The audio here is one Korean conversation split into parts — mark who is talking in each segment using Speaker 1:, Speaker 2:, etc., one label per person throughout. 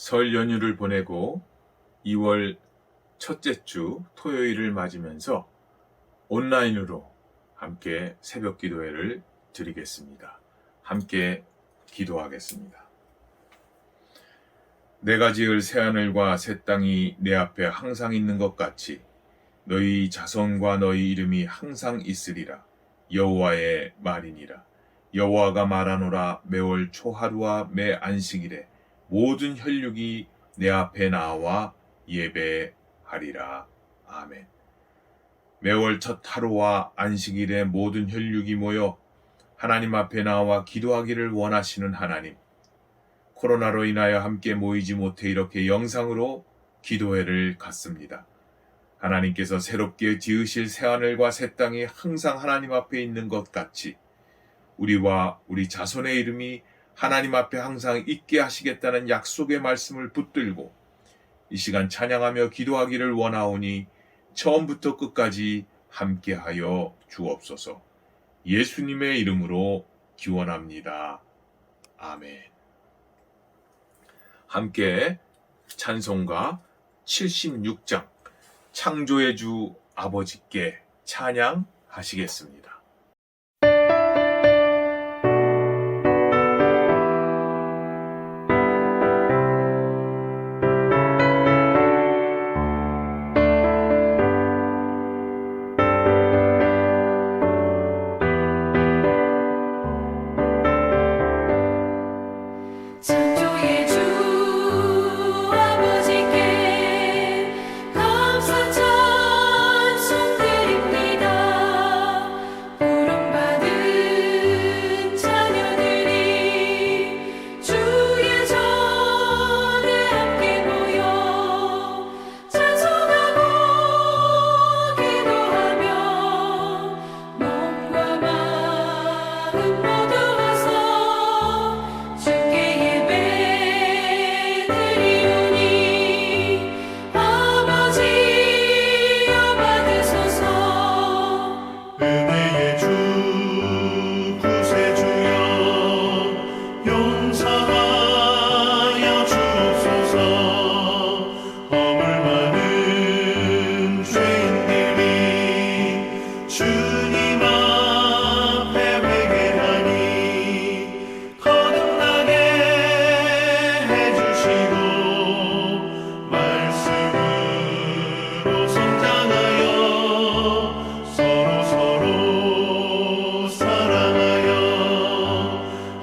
Speaker 1: 설 연휴를 보내고 2월 첫째 주 토요일을 맞으면서 온라인으로 함께 새벽 기도회를 드리겠습니다. 함께 기도하겠습니다. 내가 지을 새하늘과 새 땅이 내 앞에 항상 있는 것 같이 너희 자손과 너희 이름이 항상 있으리라. 여호와의 말이니라. 여호와가 말하노라. 매월 초하루와 매 안식일에 모든 혈육이 내 앞에 나와 예배하리라. 아멘. 매월 첫 하루와 안식일에 모든 혈육이 모여 하나님 앞에 나와 기도하기를 원하시는 하나님, 코로나로 인하여 함께 모이지 못해 이렇게 영상으로 기도회를 갖습니다. 하나님께서 새롭게 지으실 새하늘과 새 땅이 항상 하나님 앞에 있는 것 같이 우리와 우리 자손의 이름이 하나님 앞에 항상 있게 하시겠다는 약속의 말씀을 붙들고 이 시간 찬양하며 기도하기를 원하오니 처음부터 끝까지 함께하여 주옵소서. 예수님의 이름으로 기원합니다. 아멘. 함께 찬송가 76장 창조의 주 아버지께 찬양하시겠습니다.
Speaker 2: 창조의 주 아버지께 감사 찬송 드립니다. 부름받은 자녀들이 주의 전에 함께 모여 찬송하고 기도하며 몸과 마음 모두 와서 주께 예배드리오니 아버지여 받으소서.
Speaker 3: 은혜의 주 구세주여 용서하여 주옵소서. 허물 많은 죄인들이 주님 앞에 회개하니 거듭나게 해주시고 말씀으로 성장하여 서로 사랑하여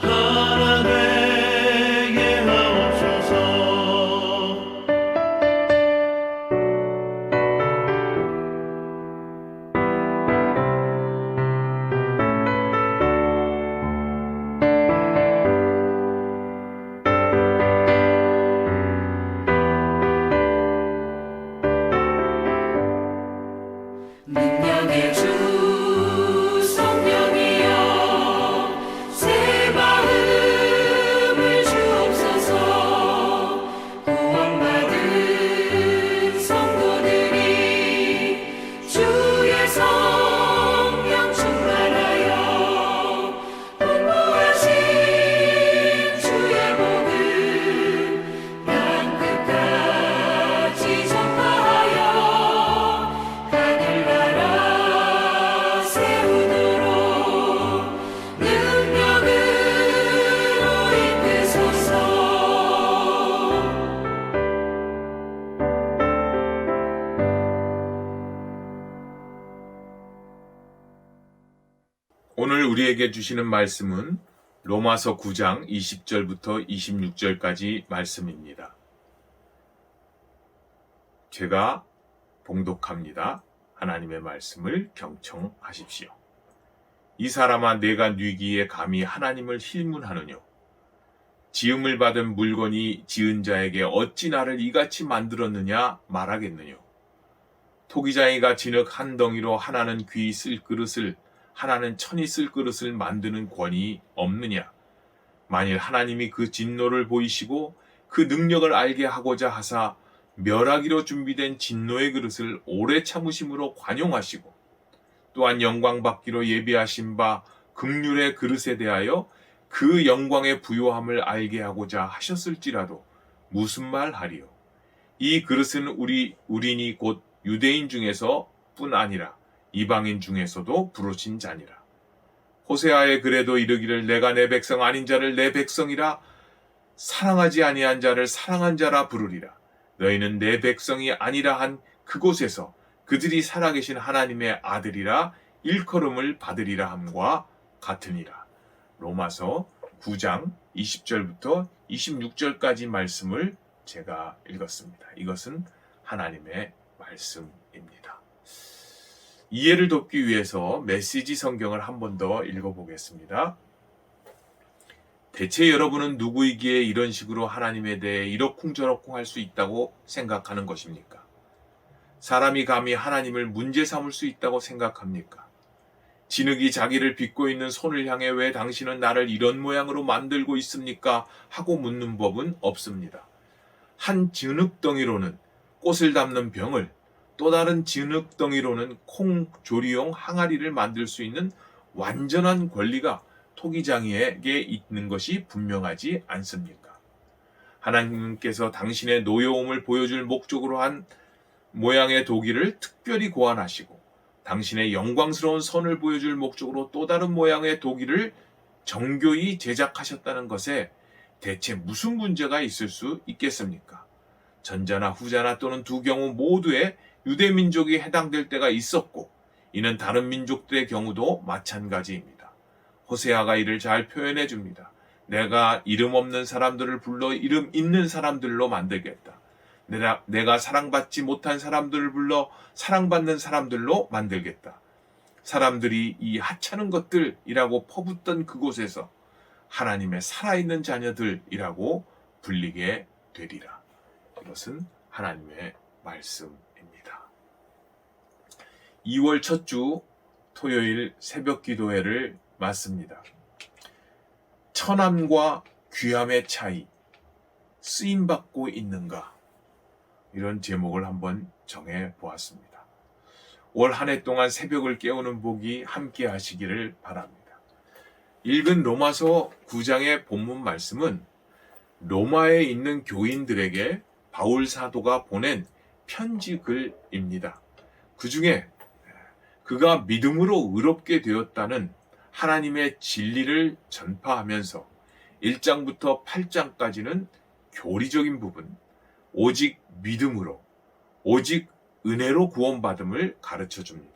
Speaker 3: 하나 되게 하옵소서.
Speaker 2: 능력의 주 성령이여 새 마음을 주옵소서. 구원받은 성도들이 주의 성령 충만하여 분부하신 주의 복음 땅 끝까지 전파하여 하늘나라 세우도록 능력으로 이끄소서.
Speaker 1: 오늘 우리에게 주시는 말씀은 로마서 9장 20절부터 26절까지 말씀입니다. 제가 봉독합니다. 하나님의 말씀을 경청하십시오. 이 사람아, 내가 뉘기에 감히 하나님을 힐문하느뇨? 지음을 받은 물건이 지은 자에게 어찌 나를 이같이 만들었느냐 말하겠느뇨? 토기장이가 진흙 한 덩이로 하나는 귀 쓸 그릇을 하나는 천이 쓸 그릇을 만드는 권이 없느냐? 만일 하나님이 그 진노를 보이시고 그 능력을 알게 하고자 하사 멸하기로 준비된 진노의 그릇을 오래 참으심으로 관용하시고 또한 영광 받기로 예비하신 바 긍휼의 그릇에 대하여 그 영광의 부요함을 알게 하고자 하셨을지라도 무슨 말 하리요? 이 그릇은 우리니 곧 유대인 중에서 뿐 아니라 이방인 중에서도 부르신 자니라. 호세아의 글에도 이르기를 내가 내 백성 아닌 자를 내 백성이라 사랑하지 아니한 자를 사랑한 자라 부르리라. 너희는 내 백성이 아니라 한 그곳에서 그들이 살아계신 하나님의 아들이라 일컬음을 받으리라 함과 같으니라. 로마서 9장 20절부터 26절까지 말씀을 제가 읽었습니다. 이것은 하나님의 말씀입니다. 이해를 돕기 위해서 메시지 성경을 한 번 더 읽어보겠습니다. 대체 여러분은 누구이기에 이런 식으로 하나님에 대해 이러쿵저러쿵 할 수 있다고 생각하는 것입니까? 사람이 감히 하나님을 문제 삼을 수 있다고 생각합니까? 진흙이 자기를 빚고 있는 손을 향해 왜 당신은 나를 이런 모양으로 만들고 있습니까? 하고 묻는 법은 없습니다. 한 진흙덩이로는 꽃을 담는 병을, 또 다른 진흙덩이로는 콩 조리용 항아리를 만들 수 있는 완전한 권리가 토기장이에게 있는 것이 분명하지 않습니까? 하나님께서 당신의 노여움을 보여줄 목적으로 한 모양의 도기를 특별히 고안하시고 당신의 영광스러운 선을 보여줄 목적으로 또 다른 모양의 도기를 정교히 제작하셨다는 것에 대체 무슨 문제가 있을 수 있겠습니까? 전자나 후자나 또는 두 경우 모두에 유대 민족이 해당될 때가 있었고 이는 다른 민족들의 경우도 마찬가지입니다. 호세아가 이를 잘 표현해 줍니다. 내가 이름 없는 사람들을 불러 이름 있는 사람들로 만들겠다. 내가 사랑받지 못한 사람들을 불러 사랑받는 사람들로 만들겠다. 사람들이 이 하찮은 것들이라고 퍼붓던 그곳에서 하나님의 살아있는 자녀들이라고 불리게 되리라. 이것은 하나님의 말씀입니다. 2월 첫 주 토요일 새벽 기도회를 맞습니다. 천함과 귀함의 차이, 쓰임받고 있는가? 이런 제목을 한번 정해 보았습니다. 올 한 해 동안 새벽을 깨우는 복이 함께 하시기를 바랍니다. 읽은 로마서 9장의 본문 말씀은 로마에 있는 교인들에게 바울 사도가 보낸 편지 글입니다. 그 중에 그가 믿음으로 의롭게 되었다는 하나님의 진리를 전파하면서 1장부터 8장까지는 교리적인 부분, 오직 믿음으로, 오직 은혜로 구원받음을 가르쳐 줍니다.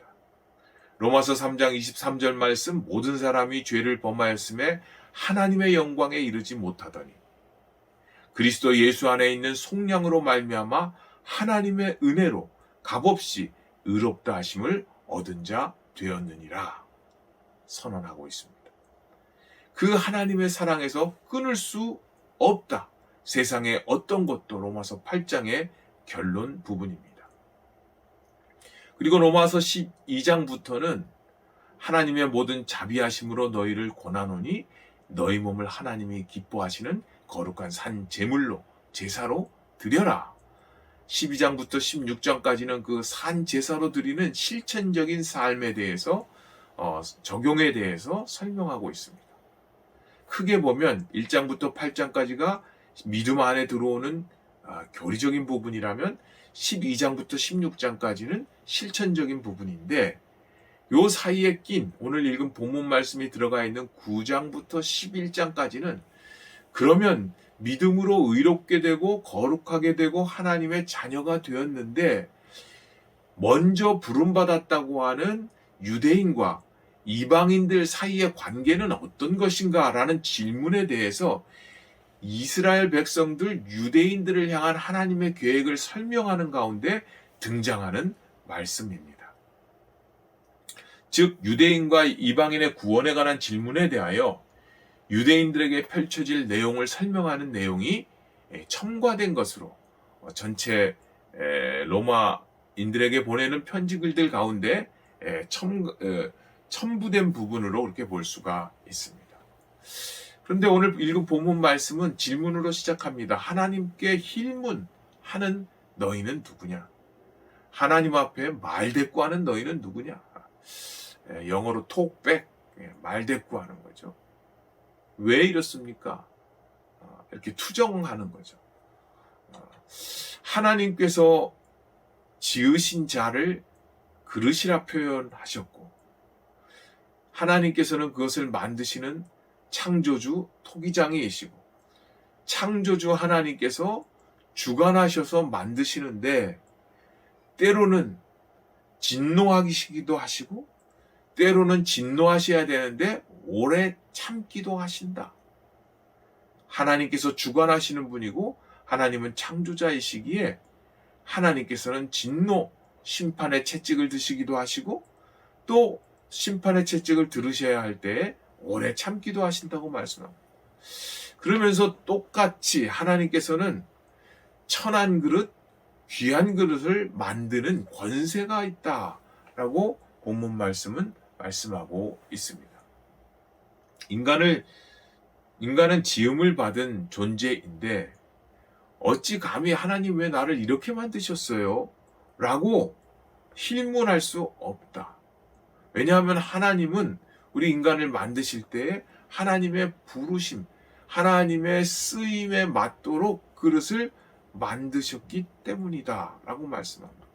Speaker 1: 로마서 3장 23절 말씀, 모든 사람이 죄를 범하였음에 하나님의 영광에 이르지 못하더니 그리스도 예수 안에 있는 속량으로 말미암아 하나님의 은혜로 값없이 의롭다 하심을 얻은 자 되었느니라 선언하고 있습니다. 그 하나님의 사랑에서 끊을 수 없다. 세상의 어떤 것도 로마서 8장의 결론 부분입니다. 그리고 로마서 12장부터는 하나님의 모든 자비하심으로 너희를 권하노니 너희 몸을 하나님이 기뻐하시는 거룩한 산 제물로 제사로 드려라. 12장부터 16장까지는 그 산 제사로 드리는 실천적인 삶에 대해서 적용에 대해서 설명하고 있습니다. 크게 보면 1장부터 8장까지가 믿음 안에 들어오는 교리적인 부분이라면 12장부터 16장까지는 실천적인 부분인데 요 사이에 낀 오늘 읽은 본문 말씀이 들어가 있는 9장부터 11장까지는 그러면 믿음으로 의롭게 되고 거룩하게 되고 하나님의 자녀가 되었는데 먼저 부름받았다고 하는 유대인과 이방인들 사이의 관계는 어떤 것인가 라는 질문에 대해서 이스라엘 백성들 유대인들을 향한 하나님의 계획을 설명하는 가운데 등장하는 말씀입니다. 즉 유대인과 이방인의 구원에 관한 질문에 대하여 유대인들에게 펼쳐질 내용을 설명하는 내용이 첨가된 것으로 전체 로마인들에게 보내는 편지 글들 가운데 첨부된 부분으로 그렇게 볼 수가 있습니다. 그런데 오늘 읽은 본문 말씀은 질문으로 시작합니다. 하나님께 힐문하는 너희는 누구냐? 하나님 앞에 말대꾸하는 너희는 누구냐? 영어로 톡백, 말대꾸하는 거죠. 왜 이렇습니까? 이렇게 투정하는 거죠. 하나님께서 지으신 자를 그릇이라 표현하셨고, 하나님께서는 그것을 만드시는 창조주 토기장이시고, 창조주 하나님께서 주관하셔서 만드시는데 때로는 진노하시기도 하시고 때로는 진노하셔야 되는데 오래 참기도 하신다. 하나님께서 주관하시는 분이고 하나님은 창조자이시기에 하나님께서는 진노, 심판의 채찍을 드시기도 하시고 또 심판의 채찍을 들으셔야 할 때에 오래 참기도 하신다고 말씀합니다. 그러면서 똑같이 하나님께서는 천한 그릇, 귀한 그릇을 만드는 권세가 있다라고 본문 말씀은 말씀하고 있습니다. 인간은 지음을 받은 존재인데 어찌 감히 하나님 왜 나를 이렇게 만드셨어요? 라고 힐문할 수 없다. 왜냐하면 하나님은 우리 인간을 만드실 때 하나님의 부르심, 하나님의 쓰임에 맞도록 그릇을 만드셨기 때문이다 라고 말씀합니다.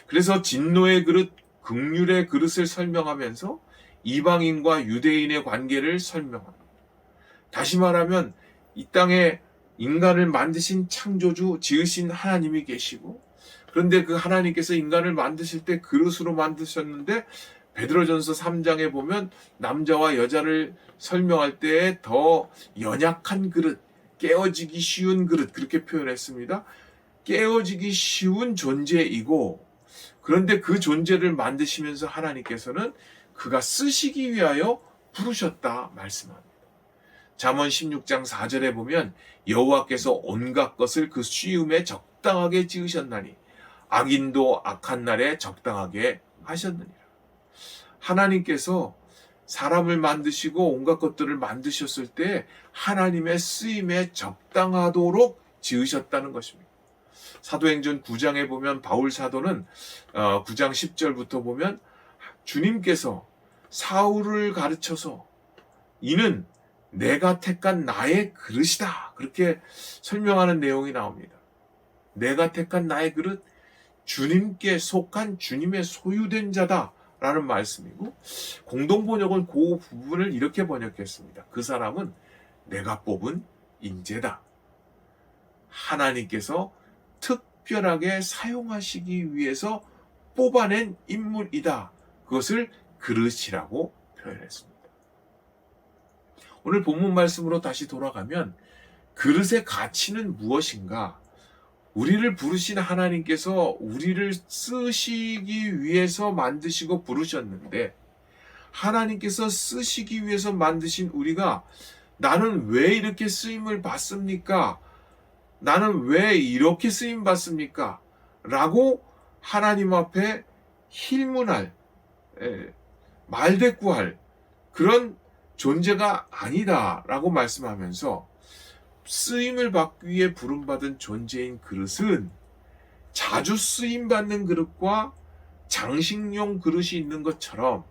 Speaker 1: 그래서 진노의 그릇, 긍휼의 그릇을 설명하면서 이방인과 유대인의 관계를 설명합니다. 다시 말하면 이 땅에 인간을 만드신 창조주, 지으신 하나님이 계시고, 그런데 그 하나님께서 인간을 만드실 때 그릇으로 만드셨는데 베드로전서 3장에 보면 남자와 여자를 설명할 때 더 연약한 그릇, 깨어지기 쉬운 그릇, 그렇게 표현했습니다. 깨어지기 쉬운 존재이고, 그런데 그 존재를 만드시면서 하나님께서는 그가 쓰시기 위하여 부르셨다 말씀합니다. 잠언 16장 4절에 보면 여호와께서 온갖 것을 그 쉬움에 적당하게 지으셨나니 악인도 악한 날에 적당하게 하셨느니라. 하나님께서 사람을 만드시고 온갖 것들을 만드셨을 때 하나님의 쓰임에 적당하도록 지으셨다는 것입니다. 사도행전 9장에 보면 바울 사도는 9장 10절부터 보면 주님께서 사울을 가르쳐서 이는 내가 택한 나의 그릇이다, 그렇게 설명하는 내용이 나옵니다. 내가 택한 나의 그릇, 주님께 속한 주님의 소유된 자다 라는 말씀이고, 공동번역은 그 부분을 이렇게 번역했습니다. 그 사람은 내가 뽑은 인재다. 하나님께서 특별하게 사용하시기 위해서 뽑아낸 인물이다. 그것을 그릇이라고 표현했습니다. 오늘 본문 말씀으로 다시 돌아가면 그릇의 가치는 무엇인가? 우리를 부르신 하나님께서 우리를 쓰시기 위해서 만드시고 부르셨는데, 하나님께서 쓰시기 위해서 만드신 우리가 나는 왜 이렇게 쓰임을 받습니까? 나는 왜 이렇게 쓰임 받습니까? 라고 하나님 앞에 힐문할, 말대꾸할 그런 존재가 아니다 라고 말씀하면서, 쓰임을 받기 위해 부름받은 존재인 그릇은 자주 쓰임받는 그릇과 장식용 그릇이 있는 것처럼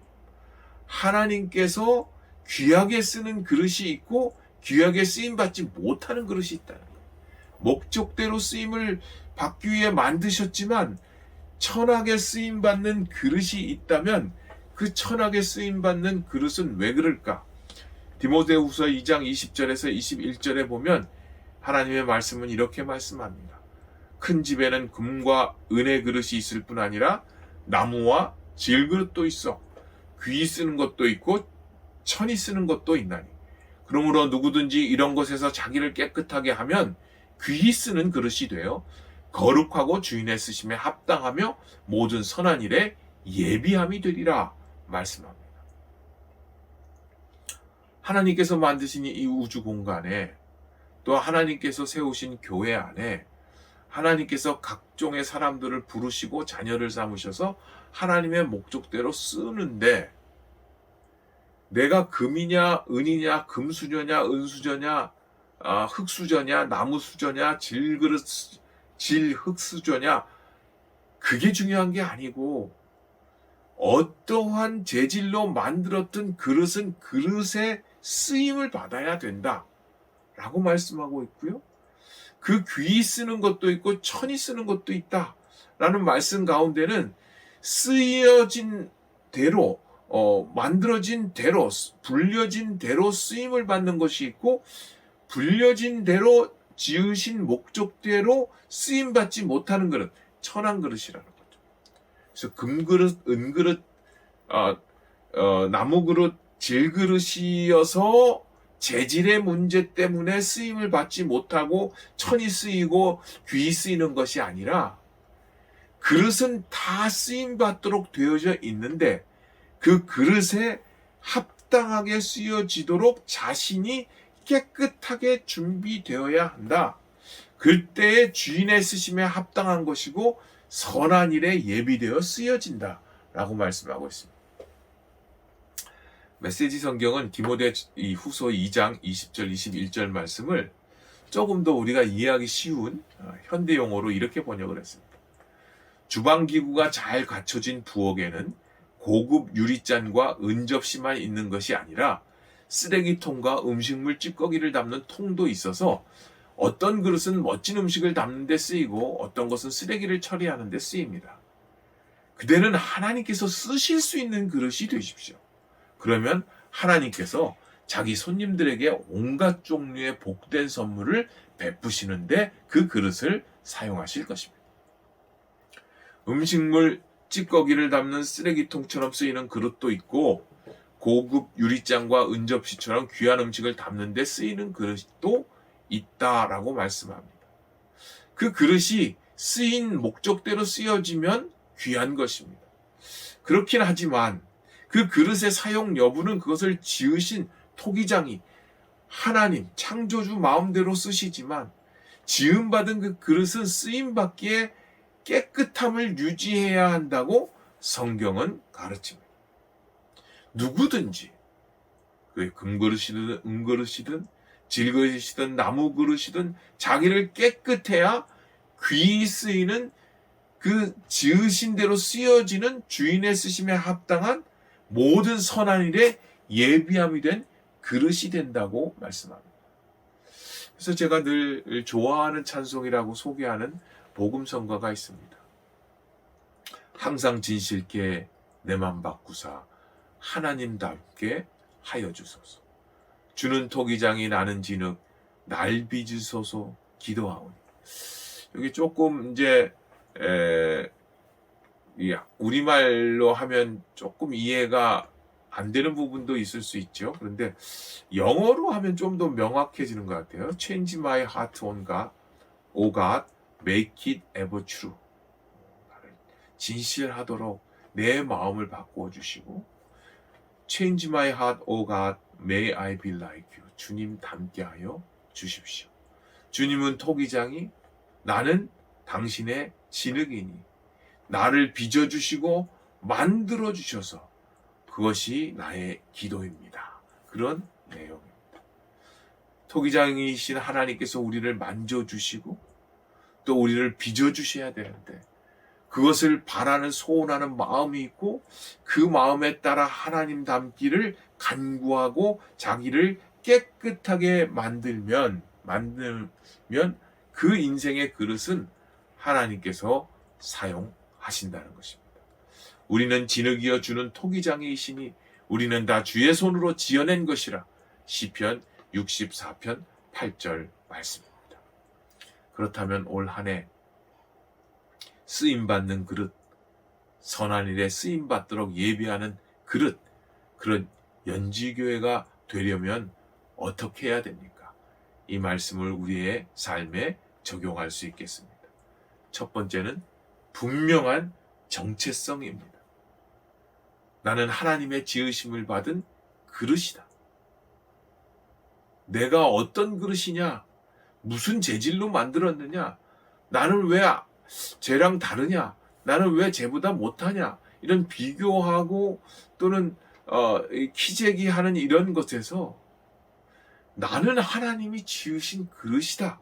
Speaker 1: 하나님께서 귀하게 쓰는 그릇이 있고 귀하게 쓰임받지 못하는 그릇이 있다는 거예요. 목적대로 쓰임을 받기 위해 만드셨지만 천하게 쓰임받는 그릇이 있다면 그 천하게 쓰임받는 그릇은 왜 그럴까? 디모데후서 2장 20절에서 21절에 보면 하나님의 말씀은 이렇게 말씀합니다. 큰 집에는 금과 은의 그릇이 있을 뿐 아니라 나무와 질그릇도 있어 귀 쓰는 것도 있고 천이 쓰는 것도 있나니, 그러므로 누구든지 이런 것에서 자기를 깨끗하게 하면 귀히 쓰는 그릇이 되어 거룩하고 주인의 쓰심에 합당하며 모든 선한 일에 예비함이 되리라 말씀합니다. 하나님께서 만드신 이 우주 공간에, 또 하나님께서 세우신 교회 안에 하나님께서 각종의 사람들을 부르시고 자녀를 삼으셔서 하나님의 목적대로 쓰는데, 내가 금이냐 은이냐 금수저냐 은수저냐 흙수저냐 나무수저냐 질흙수저냐 그게 중요한 게 아니고, 어떠한 재질로 만들었던 그릇은 그릇의 쓰임을 받아야 된다 라고 말씀하고 있고요. 그 귀 쓰는 것도 있고 천이 쓰는 것도 있다 라는 말씀 가운데는 쓰여진 대로 만들어진 대로 불려진 대로 쓰임을 받는 것이 있고 불려진 대로 지으신 목적대로 쓰임 받지 못하는 그릇, 천한 그릇이라는 거죠. 그래서 금그릇, 은그릇, 나무 그릇, 질그릇이어서 재질의 문제 때문에 쓰임을 받지 못하고 천이 쓰이고 귀 쓰이는 것이 아니라 그릇은 다 쓰임 받도록 되어져 있는데 그 그릇에 합당하게 쓰여지도록 자신이 깨끗하게 준비되어야 한다. 그때의 주인의 쓰심에 합당한 것이고 선한 일에 예비되어 쓰여진다 라고 말씀하고 있습니다. 메시지 성경은 디모데 후서 2장 20절 21절 말씀을 조금 더 우리가 이해하기 쉬운 현대 용어로 이렇게 번역을 했습니다. 주방기구가 잘 갖춰진 부엌에는 고급 유리잔과 은접시만 있는 것이 아니라 쓰레기통과 음식물 찌꺼기를 담는 통도 있어서 어떤 그릇은 멋진 음식을 담는 데 쓰이고 어떤 것은 쓰레기를 처리하는 데 쓰입니다. 그대는 하나님께서 쓰실 수 있는 그릇이 되십시오. 그러면 하나님께서 자기 손님들에게 온갖 종류의 복된 선물을 베푸시는데 그 그릇을 사용하실 것입니다. 음식물 찌꺼기를 담는 쓰레기통처럼 쓰이는 그릇도 있고 고급 유리잔과 은접시처럼 귀한 음식을 담는 데 쓰이는 그릇도 있다라고 말씀합니다. 그 그릇이 쓰인 목적대로 쓰여지면 귀한 것입니다. 그렇긴 하지만 그 그릇의 사용 여부는 그것을 지으신 토기장이 하나님 창조주 마음대로 쓰시지만 지음받은 그 그릇은 쓰임받기에 깨끗함을 유지해야 한다고 성경은 가르칩니다. 누구든지 그게 금그릇이든 은그릇이든 질그릇이든 나무 그릇이든 자기를 깨끗해야 귀 쓰이는 그 지으신 대로 쓰여지는 주인의 쓰심에 합당한 모든 선한 일에 예비함이 된 그릇이 된다고 말씀합니다. 그래서 제가 늘 좋아하는 찬송이라고 소개하는 복음성가가 있습니다. 항상 진실께 내 맘 바꾸사 하나님답게 하여 주소서. 주는 토기장이 나는 진흙 날 빚으소서 기도하오니. 여기 조금 이제 우리말로 하면 조금 이해가 안 되는 부분도 있을 수 있죠. 그런데 영어로 하면 좀 더 명확해지는 것 같아요. Change my heart on God, O God, make it ever true. 진실하도록 내 마음을 바꾸어 주시고 Change my heart, O God, may I be like you. 주님 닮게 하여 주십시오. 주님은 토기장이 나는 당신의 진흙이니 나를 빚어주시고 만들어주셔서 그것이 나의 기도입니다. 그런 내용입니다. 토기장이신 하나님께서 우리를 만져주시고 또 우리를 빚어주셔야 되는데 그것을 바라는 소원하는 마음이 있고 그 마음에 따라 하나님 닮기를 간구하고 자기를 깨끗하게 만들면 그 인생의 그릇은 하나님께서 사용하신다는 것입니다. 우리는 진흙이여 주는 토기장이시니 우리는 다 주의 손으로 지어낸 것이라. 시편 64편 8절 말씀입니다. 그렇다면 올 한 해 쓰임받는 그릇, 선한 일에 쓰임받도록 예비하는 그릇, 그런 연지교회가 되려면 어떻게 해야 됩니까? 이 말씀을 우리의 삶에 적용할 수 있겠습니다. 첫 번째는 분명한 정체성입니다. 나는 하나님의 지으심을 받은 그릇이다. 내가 어떤 그릇이냐? 무슨 재질로 만들었느냐? 나는 왜 쟤랑 다르냐? 나는 왜 쟤보다 못하냐? 이런 비교하고 또는 키재기하는 이런 것에서 나는 하나님이 지으신 그릇이다.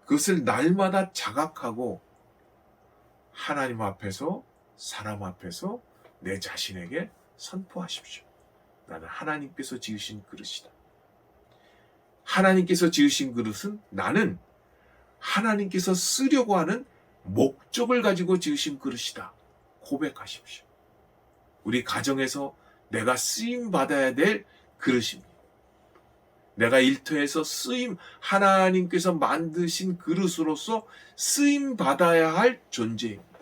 Speaker 1: 그것을 날마다 자각하고 하나님 앞에서 사람 앞에서 내 자신에게 선포하십시오. 나는 하나님께서 지으신 그릇이다. 하나님께서 지으신 그릇은 나는 하나님께서 쓰려고 하는 목적을 가지고 지으신 그릇이다. 고백하십시오. 우리 가정에서 내가 쓰임 받아야 될 그릇입니다. 내가 일터에서 하나님께서 만드신 그릇으로서 쓰임 받아야 할 존재입니다.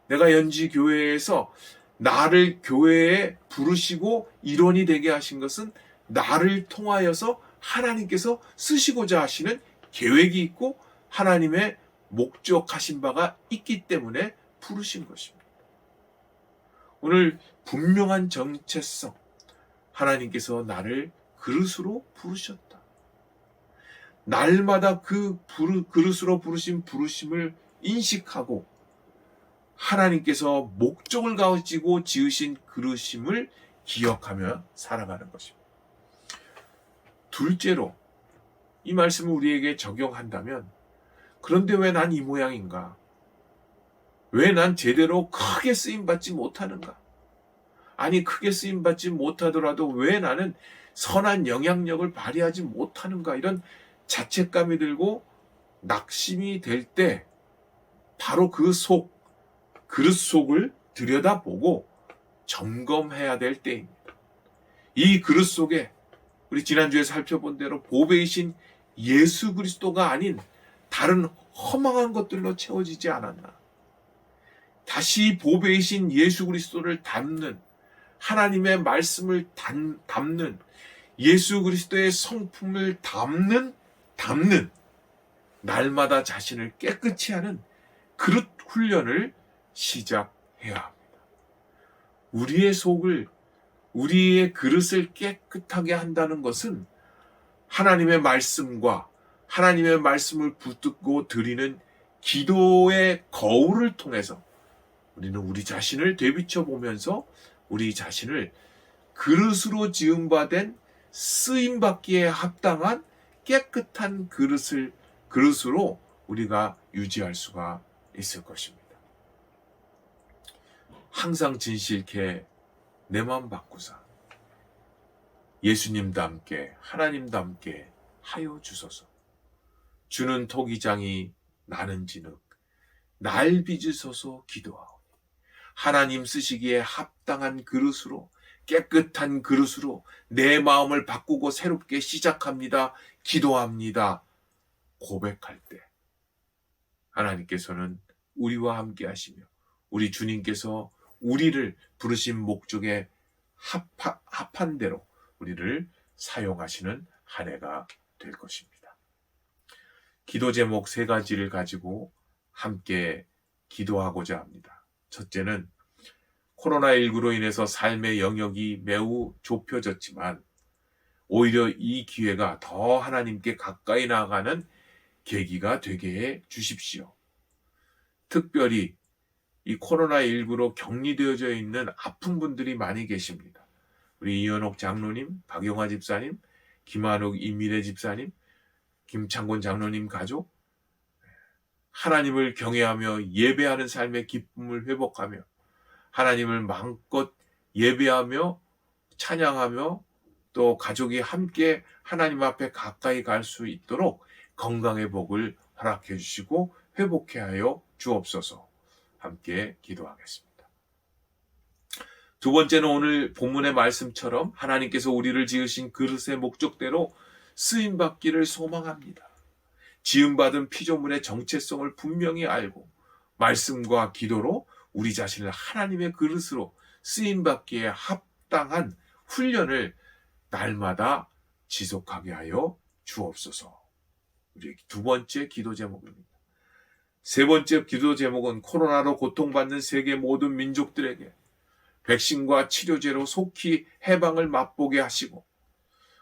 Speaker 1: 내가 연지 교회에서 나를 교회에 부르시고 일원이 되게 하신 것은 나를 통하여서 하나님께서 쓰시고자 하시는 계획이 있고 하나님의 목적하신 바가 있기 때문에 부르신 것입니다. 오늘 분명한 정체성, 하나님께서 나를 그릇으로 부르셨다. 날마다 그 그릇으로 부르신 부르심을 인식하고 하나님께서 목적을 가지고 지으신 그릇임을 기억하며 살아가는 것입니다. 둘째로 이 말씀을 우리에게 적용한다면 그런데 왜 난 이 모양인가? 왜 난 제대로 크게 쓰임받지 못하는가? 아니 크게 쓰임받지 못하더라도 왜 나는 선한 영향력을 발휘하지 못하는가? 이런 자책감이 들고 낙심이 될 때 바로 그릇 속을 들여다보고 점검해야 될 때입니다. 이 그릇 속에 우리 지난주에 살펴본 대로 보배이신 예수 그리스도가 아닌 다른 허망한 것들로 채워지지 않았나. 다시 보배이신 예수 그리스도를 담는 하나님의 말씀을 담는 예수 그리스도의 성품을 담는 날마다 자신을 깨끗이 하는 그릇 훈련을 시작해야 합니다. 우리의 그릇을 깨끗하게 한다는 것은 하나님의 말씀과 하나님의 말씀을 붙들고 드리는 기도의 거울을 통해서 우리는 우리 자신을 되비춰 보면서 우리 자신을 그릇으로 지음받은 쓰임받기에 합당한 깨끗한 그릇으로 우리가 유지할 수가 있을 것입니다. 항상 진실케 내 마음 바꾸사 예수님과 함께 하나님과 함께 하여 주소서. 주는 토기장이 나는 진흙 날 빚으소서 기도하오니 하나님 쓰시기에 합당한 그릇으로 깨끗한 그릇으로 내 마음을 바꾸고 새롭게 시작합니다. 기도합니다. 고백할 때 하나님께서는 우리와 함께 하시며 우리 주님께서 우리를 부르신 목적에 합한 대로 우리를 사용하시는 한 해가 될 것입니다. 기도 제목 3가지를 가지고 함께 기도하고자 합니다. 첫째는 코로나19로 인해서 삶의 영역이 매우 좁혀졌지만 오히려 이 기회가 더 하나님께 가까이 나아가는 계기가 되게 해 주십시오. 특별히 이 코로나19로 격리되어져 있는 아픈 분들이 많이 계십니다. 우리 이현옥 장로님, 박용화 집사님, 김한욱 이미래 집사님, 김창곤 장로님 가족, 하나님을 경외하며 예배하는 삶의 기쁨을 회복하며 하나님을 마음껏 예배하며 찬양하며 또 가족이 함께 하나님 앞에 가까이 갈 수 있도록 건강의 복을 허락해 주시고 회복해 하여 주옵소서. 함께 기도하겠습니다. 두 번째는 오늘 본문의 말씀처럼 하나님께서 우리를 지으신 그릇의 목적대로 쓰임받기를 소망합니다. 지음받은 피조물의 정체성을 분명히 알고 말씀과 기도로 우리 자신을 하나님의 그릇으로 쓰임받기에 합당한 훈련을 날마다 지속하게 하여 주옵소서. 우리 두 번째 기도 제목입니다. 세 번째 기도 제목은 코로나로 고통받는 세계 모든 민족들에게 백신과 치료제로 속히 해방을 맛보게 하시고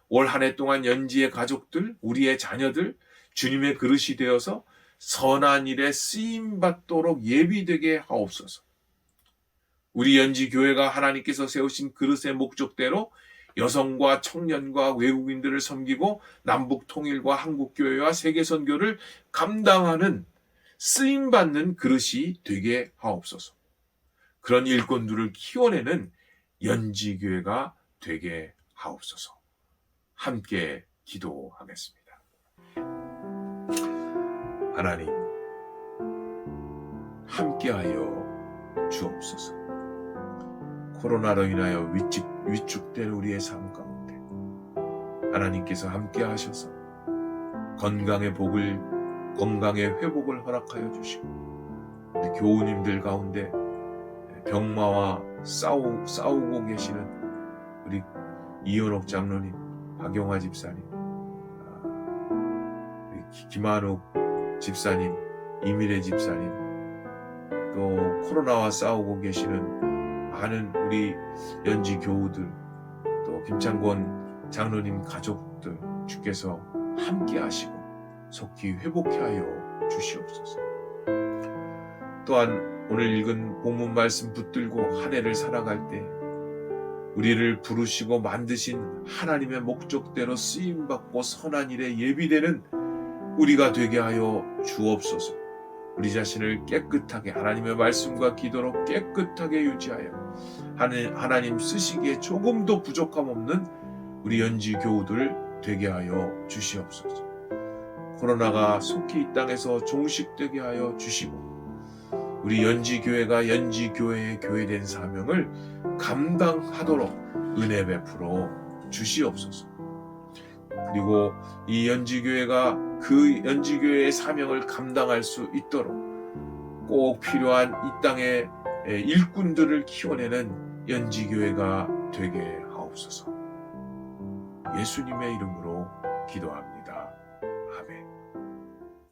Speaker 1: 올 한 해 동안 연지의 가족들, 우리의 자녀들 주님의 그릇이 되어서 선한 일에 쓰임받도록 예비되게 하옵소서. 우리 연지교회가 하나님께서 세우신 그릇의 목적대로 여성과 청년과 외국인들을 섬기고 남북 통일과 한국교회와 세계선교를 감당하는 쓰임받는 그릇이 되게 하옵소서. 그런 일꾼들을 키워내는 연지교회가 되게 하옵소서. 함께 기도하겠습니다. 하나님 함께하여 주옵소서. 코로나로 인하여 위축된 우리의 삶 가운데 하나님께서 함께하셔서 건강의 회복을 허락하여 주시고, 우리 교우님들 가운데 병마와 싸우고 계시는 우리 이현옥 장로님, 박용화 집사님, 우리 김한욱 집사님, 이미래 집사님, 또 코로나와 싸우고 계시는 많은 우리 연지 교우들, 또 김창권 장로님 가족들, 주께서 함께 하시고 속히 회복케 하여 주시옵소서. 또한 오늘 읽은 본문 말씀 붙들고 한 해를 살아갈 때 우리를 부르시고 만드신 하나님의 목적대로 쓰임받고 선한 일에 예비되는 우리가 되게 하여 주옵소서. 우리 자신을 깨끗하게 하나님의 말씀과 기도로 깨끗하게 유지하여 하나님 쓰시기에 조금도 부족함 없는 우리 연지 교우들 되게 하여 주시옵소서. 코로나가 속히 이 땅에서 종식되게 하여 주시고, 우리 연지교회가 연지교회의 교회된 사명을 감당하도록 은혜 베풀어 주시옵소서. 그리고 이 연지교회가 그 연지교회의 사명을 감당할 수 있도록 꼭 필요한 이 땅의 일꾼들을 키워내는 연지교회가 되게 하옵소서. 예수님의 이름으로 기도합니다.